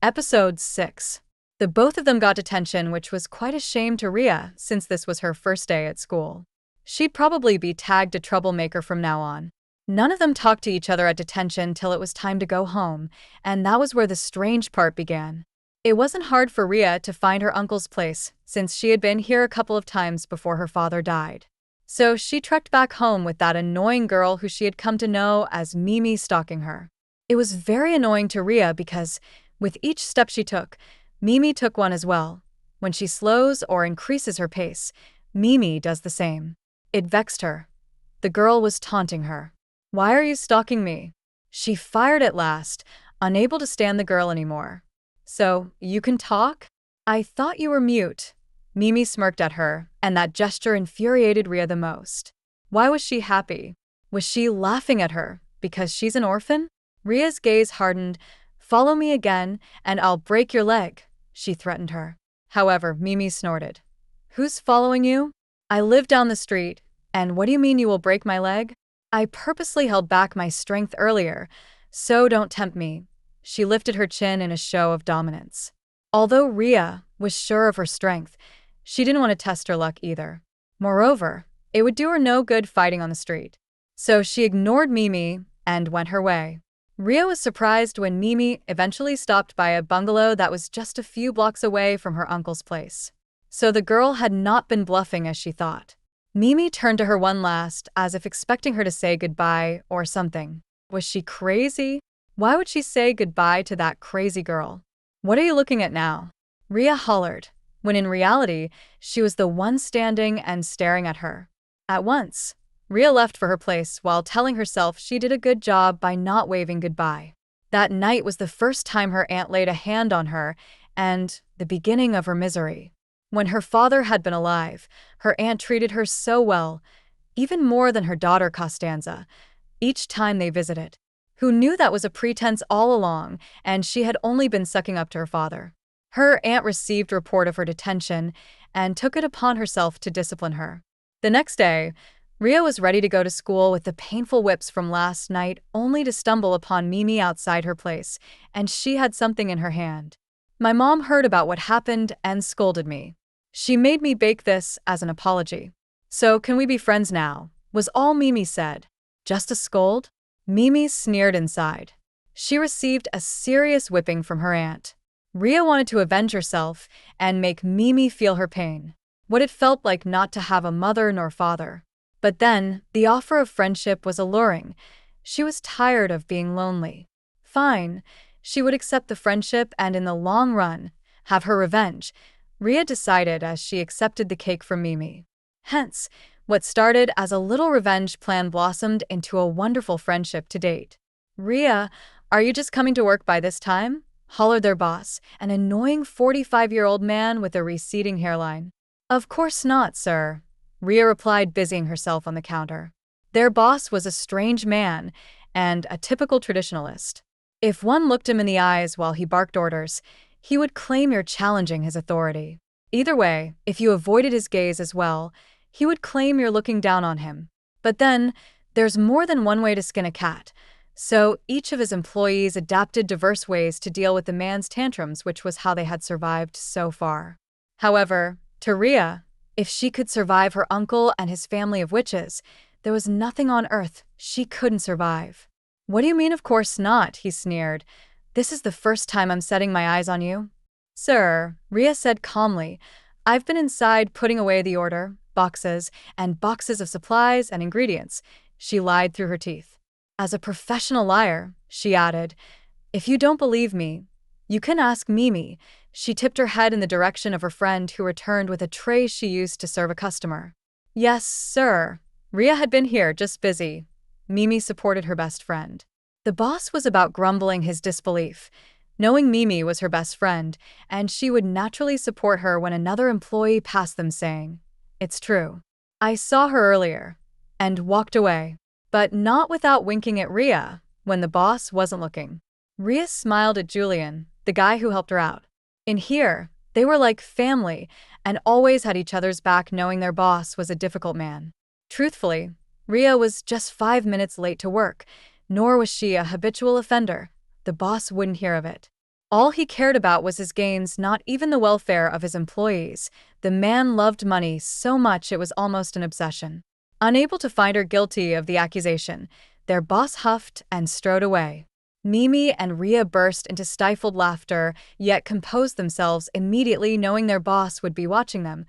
Episode 6. The both of them got detention, which was quite a shame to Rhea since this was her first day at school. She'd probably be tagged a troublemaker from now on. None of them talked to each other at detention till it was time to go home, and that was where the strange part began. It wasn't hard for Rhea to find her uncle's place, since she had been here a couple of times before her father died. So she trekked back home with that annoying girl who she had come to know as Mimi stalking her. It was very annoying to Rhea because, with each step she took, Mimi took one as well. When she slows or increases her pace, Mimi does the same. It vexed her. The girl was taunting her. "Why are you stalking me?" She fired at last, unable to stand the girl anymore. "So, you can talk? I thought you were mute." Mimi smirked at her, and that gesture infuriated Rhea the most. Why was she happy? Was she laughing at her because she's an orphan? Rhea's gaze hardened. "Follow me again, and I'll break your leg," she threatened her. However, Mimi snorted. "Who's following you? I live down the street, and what do you mean you will break my leg? I purposely held back my strength earlier, so don't tempt me." She lifted her chin in a show of dominance. Although Rhea was sure of her strength, she didn't want to test her luck either. Moreover, it would do her no good fighting on the street. So she ignored Mimi and went her way. Rhea was surprised when Mimi eventually stopped by a bungalow that was just a few blocks away from her uncle's place. So the girl had not been bluffing as she thought. Mimi turned to her one last, as if expecting her to say goodbye or something. Was she crazy? Why would she say goodbye to that crazy girl? "What are you looking at now?" Rhea hollered, when in reality, she was the one standing and staring at her. At once, Rhea left for her place while telling herself she did a good job by not waving goodbye. That night was the first time her aunt laid a hand on her, and the beginning of her misery. When her father had been alive, her aunt treated her so well, even more than her daughter Costanza, each time they visited. Who knew that was a pretense all along, and she had only been sucking up to her father. Her aunt received report of her detention and took it upon herself to discipline her. The next day, Rhea was ready to go to school with the painful whips from last night, only to stumble upon Mimi outside her place, and she had something in her hand. "My mom heard about what happened and scolded me. She made me bake this as an apology. So can we be friends now?" was all Mimi said. Just a scold? Mimi sneered inside. She received a serious whipping from her aunt. Rhea wanted to avenge herself and make Mimi feel her pain, what it felt like not to have a mother nor father. But then, the offer of friendship was alluring. She was tired of being lonely. Fine, she would accept the friendship and in the long run, have her revenge, Rhea decided as she accepted the cake from Mimi. Hence, what started as a little revenge plan blossomed into a wonderful friendship to date. "Rhea, are you just coming to work by this time?" hollered their boss, an annoying 45-year-old man with a receding hairline. "Of course not, sir," Rhea replied, busying herself on the counter. Their boss was a strange man and a typical traditionalist. If one looked him in the eyes while he barked orders, he would claim you're challenging his authority. Either way, if you avoided his gaze as well, he would claim you're looking down on him. But then, there's more than one way to skin a cat, so each of his employees adapted diverse ways to deal with the man's tantrums, which was how they had survived so far. However, to Rhea, if she could survive her uncle and his family of witches, there was nothing on earth she couldn't survive. "What do you mean, of course not?" he sneered. "This is the first time I'm setting my eyes on you." "Sir," Rhea said calmly, "I've been inside putting away the order, boxes, and boxes of supplies and ingredients." She lied through her teeth. As a professional liar, she added, "If you don't believe me, you can ask Mimi." She tipped her head in the direction of her friend who returned with a tray she used to serve a customer. "Yes, sir. Rhea had been here, just busy." Mimi supported her best friend. The boss was about grumbling his disbelief, knowing Mimi was her best friend, and she would naturally support her when another employee passed them saying, "It's true. I saw her earlier," and walked away. But not without winking at Rhea when the boss wasn't looking. Rhea smiled at Julian, the guy who helped her out. In here, they were like family and always had each other's back, knowing their boss was a difficult man. Truthfully, Rhea was just 5 minutes late to work, nor was she a habitual offender. The boss wouldn't hear of it. All he cared about was his gains, not even the welfare of his employees. The man loved money so much it was almost an obsession. Unable to find her guilty of the accusation, their boss huffed and strode away. Mimi and Rhea burst into stifled laughter, yet composed themselves immediately, knowing their boss would be watching them.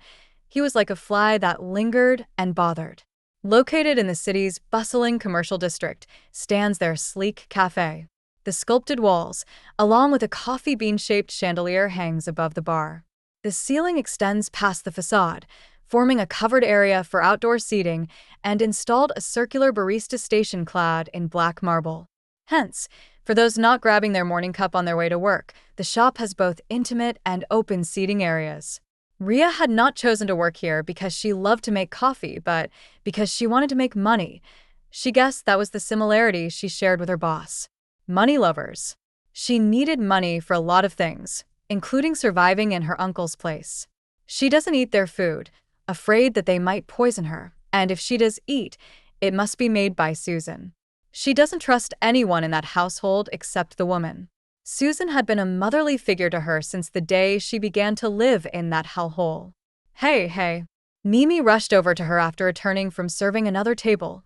He was like a fly that lingered and bothered. Located in the city's bustling commercial district stands their sleek cafe. The sculpted walls, along with a coffee bean-shaped chandelier, hangs above the bar. The ceiling extends past the facade, forming a covered area for outdoor seating, and installed a circular barista station clad in black marble. Hence, for those not grabbing their morning cup on their way to work, the shop has both intimate and open seating areas. Rhea had not chosen to work here because she loved to make coffee, but because she wanted to make money. She guessed that was the similarity she shared with her boss. Money lovers. She needed money for a lot of things, including surviving in her uncle's place. She doesn't eat their food, afraid that they might poison her, and if she does eat, it must be made by Susan. She doesn't trust anyone in that household except the woman. Susan had been a motherly figure to her since the day she began to live in that hellhole. Hey. Mimi rushed over to her after returning from serving another table.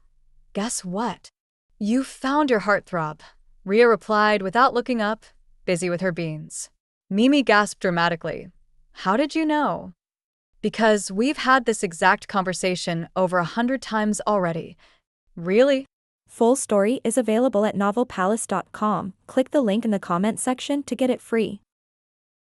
Guess what? You found your heartthrob, Rhea replied without looking up, busy with her beans. Mimi gasped dramatically. How did you know? Because we've had this exact conversation over 100 times already. Really? Full story is available at novelpalace.com. Click the link in the comment section to get it free.